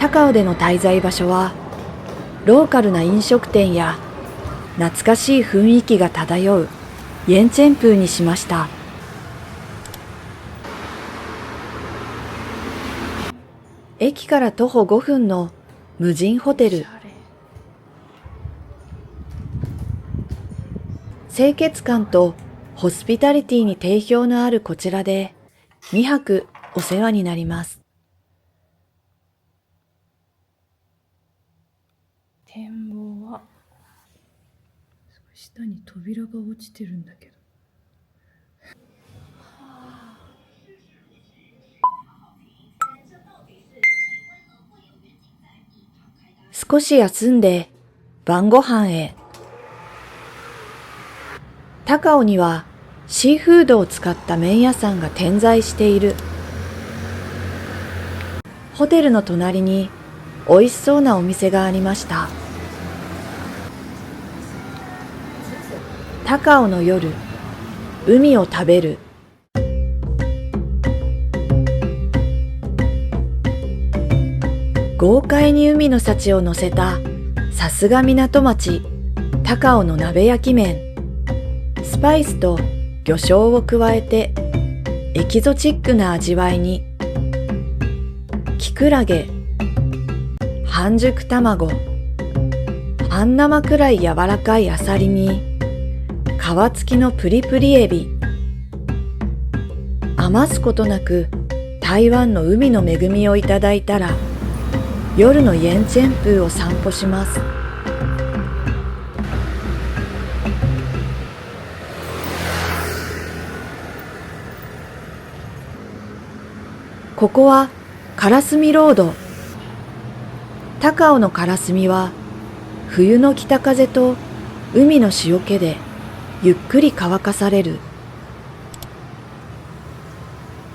高尾での滞在場所はローカルな飲食店や懐かしい雰囲気が漂うイェンチェンプーにしました。駅から徒歩5分の無人ホテル。清潔感とホスピタリティに定評のあるこちらで2泊お世話になります。展望は下に扉が落ちてるんだけど。少し休んで晩ご飯へ。高尾にはシーフードを使った麺屋さんが点在している。ホテルの隣に美味しそうなお店がありました。高尾の夜、海を食べる。豪快に海の幸を乗せたさすが港町高尾の鍋焼き麺。スパイスと魚醤を加えてエキゾチックな味わいに。キクラゲ、半熟卵、半生くらい柔らかいアサリに皮付きのプリプリエビ。余すことなく台湾の海の恵みをいただいたら夜のイェンチェンプーを散歩します。ここはカラスミロード。高尾のカラスミは冬の北風と海の潮気でゆっくり乾かされる。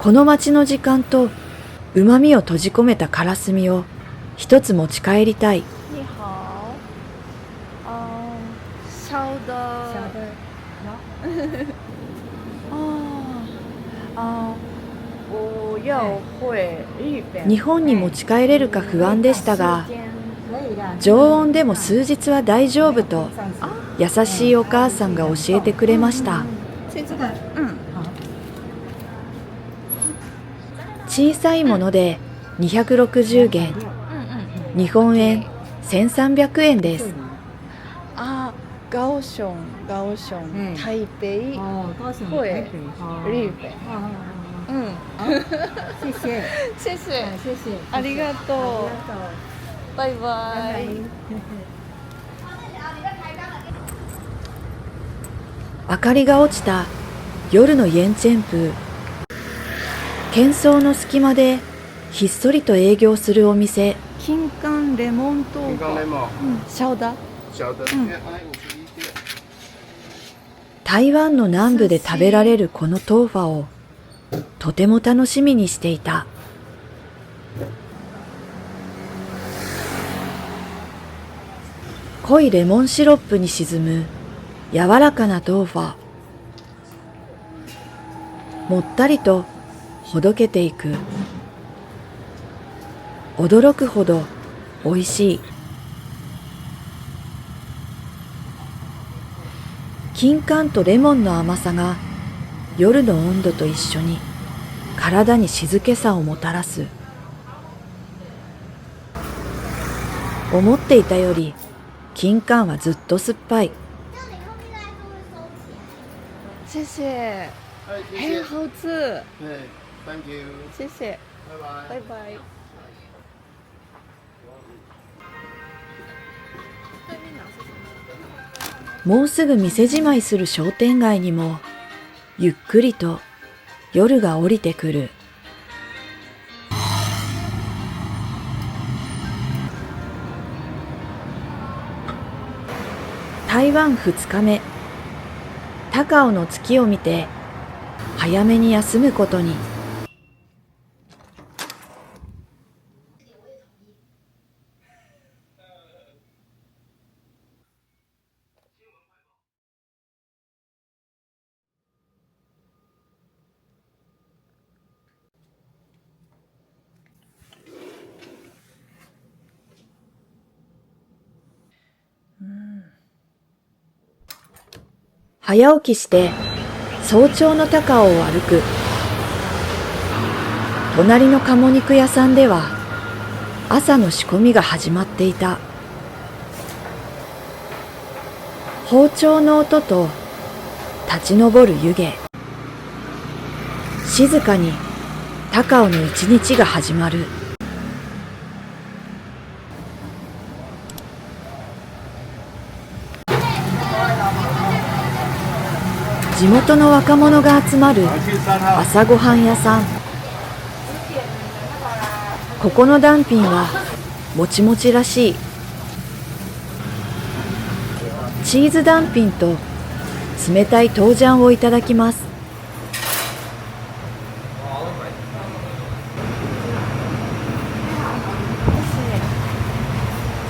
この街の時間と旨味を閉じ込めたカラスミを一つ持ち帰りたい。你好，烧的，我要会日本。日本に持ち帰れるか不安でしたが、常温でも数日は大丈夫と優しいお母さんが教えてくれました。小さいもので260元、日本円1300円です。高雄、台北、会日本。谢谢，谢谢，谢谢，ありがとう。バイバイ。明かりが落ちた夜のイェンチェンプー。喧騒の隙間でひっそりと営業するお店。金柑レモン豆腐。小的。台湾の南部で食べられるこの豆腐をとても楽しみにしていた。濃いレモンシロップに沈む柔らかな豆腐。もったりとほどけていく。驚くほど美味しい。金柑とレモンの甘さが夜の温度と一緒に体に静けさをもたらす。思っていたより金柑はずっと酸っぱい。谢谢，很好吃。Thank you。谢谢，拜拜。拜拜。もうすぐ店じまいする商店街にもゆっくりと夜が降りてくる。台湾2日目、高尾の月を見て早めに休むことに。早起きして早朝の高尾を歩く。隣の鴨肉屋さんでは朝の仕込みが始まっていた。包丁の音と立ち上る湯気。静かに高尾の一日が始まる。地元の若者が集まる朝ごはん屋さん。ここのダンピンはもちもちらしい。チーズダンピンと冷たい豆醤をいただきます。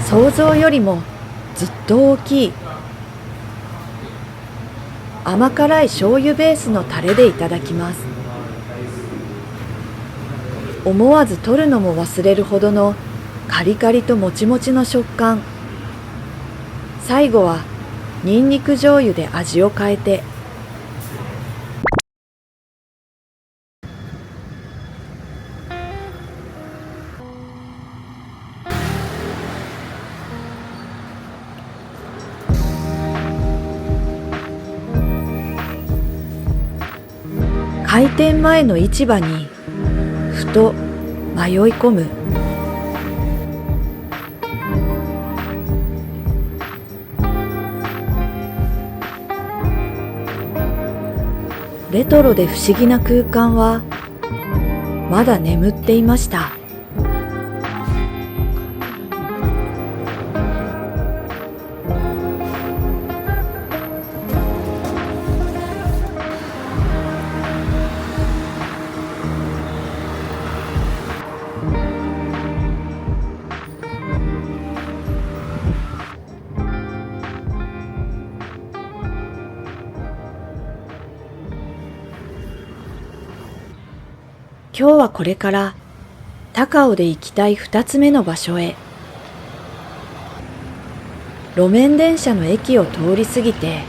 想像よりもずっと大きい。甘辛い醤油ベースのタレでいただきます。思わず取るのも忘れるほどのカリカリともちもちの食感。最後はニンニク醤油で味を変えて。開店前の市場にふと迷い込む。レトロで不思議な空間はまだ眠っていました。今日はこれから高尾で行きたい2つ目の場所へ。路面電車の駅を通り過ぎて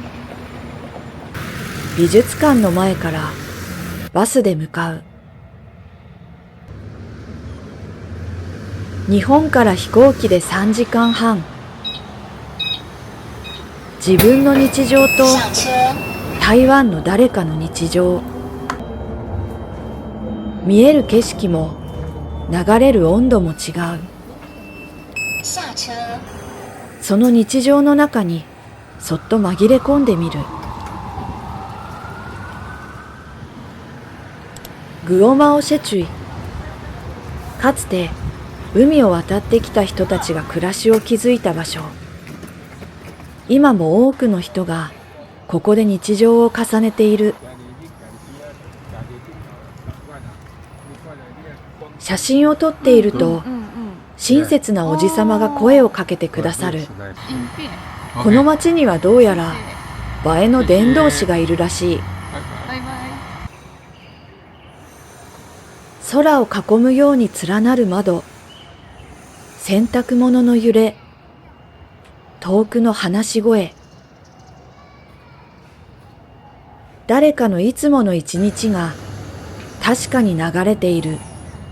美術館の前からバスで向かう。日本から飛行機で3時間半。自分の日常と台湾の誰かの日常。見える景色も流れる温度も違う。その日常の中にそっと紛れ込んでみる。グオマオシェチュイ。かつて海を渡ってきた人たちが暮らしを築いた場所。今も多くの人がここで日常を重ねている。写真を撮っていると親切なおじさまが声をかけてくださる。この町にはどうやら映えの伝道師がいるらしい。空を囲むように連なる窓。洗濯物の揺れ。遠くの話し声。誰かのいつもの一日が確かに流れている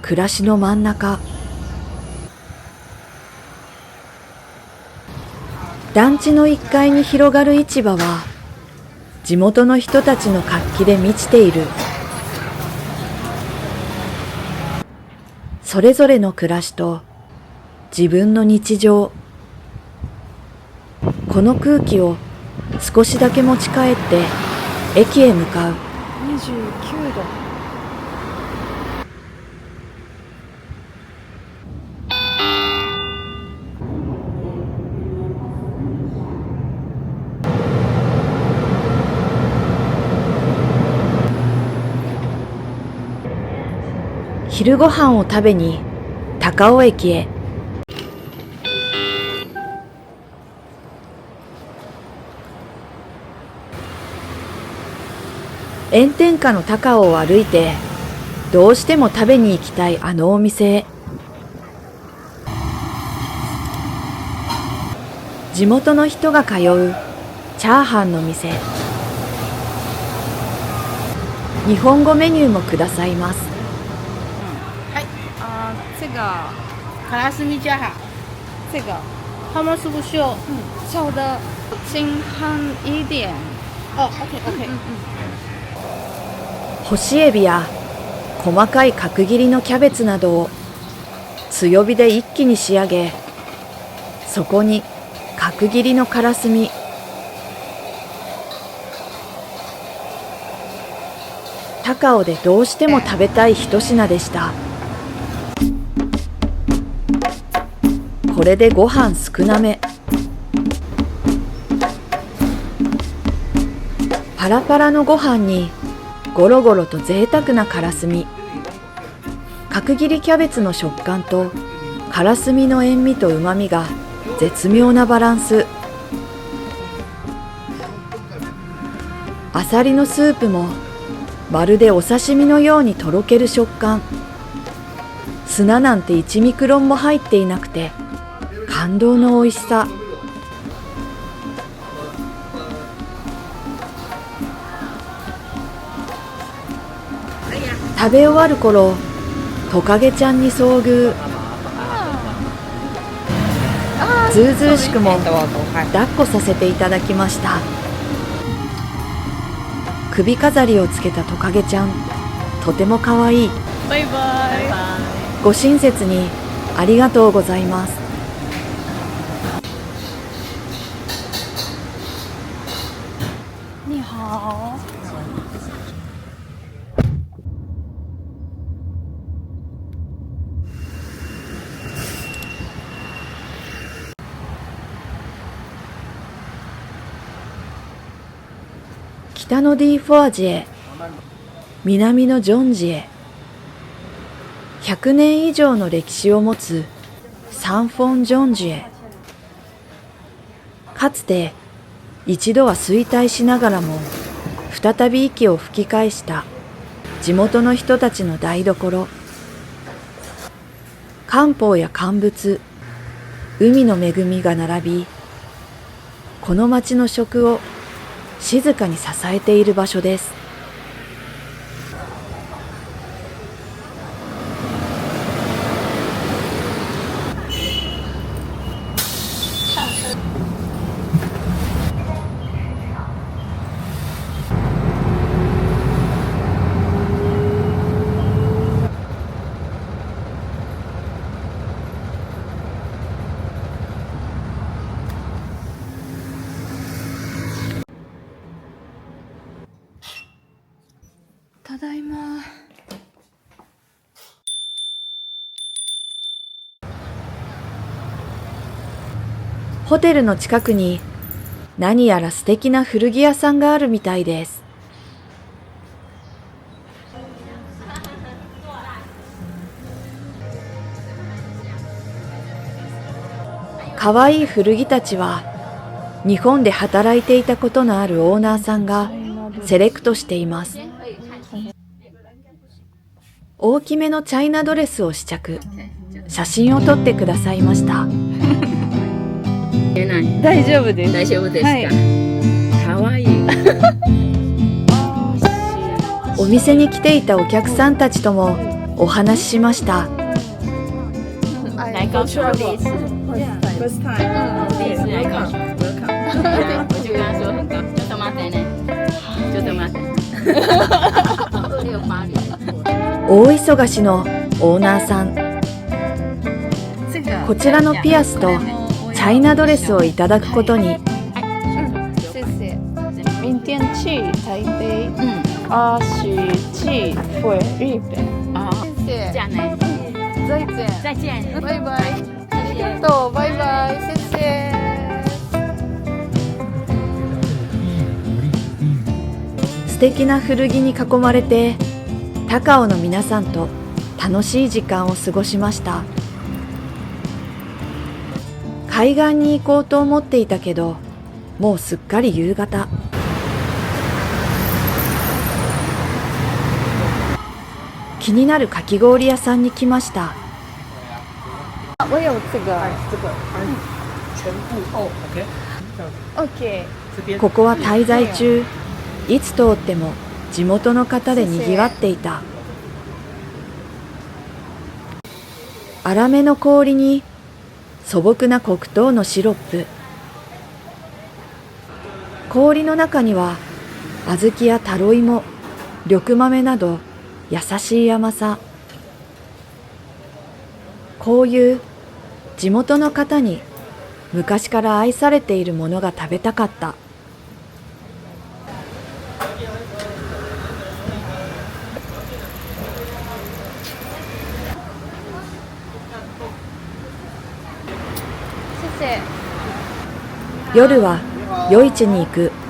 暮らしの真ん中。団地の1階に広がる市場は地元の人たちの活気で満ちている。それぞれの暮らしと自分の日常。この空気を少しだけ持ち帰って駅へ向かう。29度。昼ご飯を食べに高尾駅へ。炎天下の高尾を歩いてどうしても食べに行きたいあのお店へ。地元の人が通うチャーハンの店。日本語メニューもくださいます。はい、这个卡拉斯米加好，这个泡沫酥不秀。小的清汤一点。哦，OK OK。干しエビや細かい角切りのキャベツなどを強火で一気に仕上げ、そこに角切りのからすみ、高尾でどうしても食べたい一品でした。これでご飯少なめ。パラパラのご飯にゴロゴロと贅沢なからすみ、角切りキャベツの食感とからすみの塩味と旨味が絶妙なバランス。あさりのスープもまるでお刺身のようにとろける食感。砂なんて1ミクロンも入っていなくて感動の美味しさ。食べ終わる頃、トカゲちゃんに遭遇。ずうずうしくも抱っこさせていただきました。首飾りをつけたトカゲちゃん、とてもかわいい。バイバイ。ご親切にありがとうございます。你好。北のディーフォアジへ、南のジョンジへ。100年以上の歴史を持つサンフォンジョンジへ。かつて一度は衰退しながらも再び息を吹き返した地元の人たちの台所。漢方や乾物、海の恵みが並び、この町の食を静かに支えている場所です。ただいま。ホテルの近くに何やら素敵な古着屋さんがあるみたいです。かわいい古着たちは日本で働いていたことのあるオーナーさんがセレクトしています。大きめのチャイナドレスを試着、写真を撮ってくださいました。大丈夫です。大丈夫ですはいか。可愛い。お店に来ていたお客さんたちともお話ししました。来高雄第一次。First time。第一次来高雄。我就跟他说很高，就他妈的呢，就他妈的。268里。大忙しのオーナーさん。こちらのピアスとチャイナドレスをいただくことに。谢谢。明天去台北。去回日本。谢谢。这样呢？再见。再见。バイバイ。ありがとう。バイバイ。谢谢。素敵な古着に囲まれて高尾の皆さんと楽しい時間を過ごしました。海岸に行こうと思っていたけど、もうすっかり夕方。気になるかき氷屋さんに来ました。我有这个。这个全部哦 OK。这边ここは滞在中、いつ通っても地元の方でにぎわっていた。粗めの氷に素朴な黒糖のシロップ。氷の中には小豆やタロイモ、緑豆など優しい甘さ。こういう地元の方に昔から愛されているものが食べたかった。谢谢。夜は夜市に行く。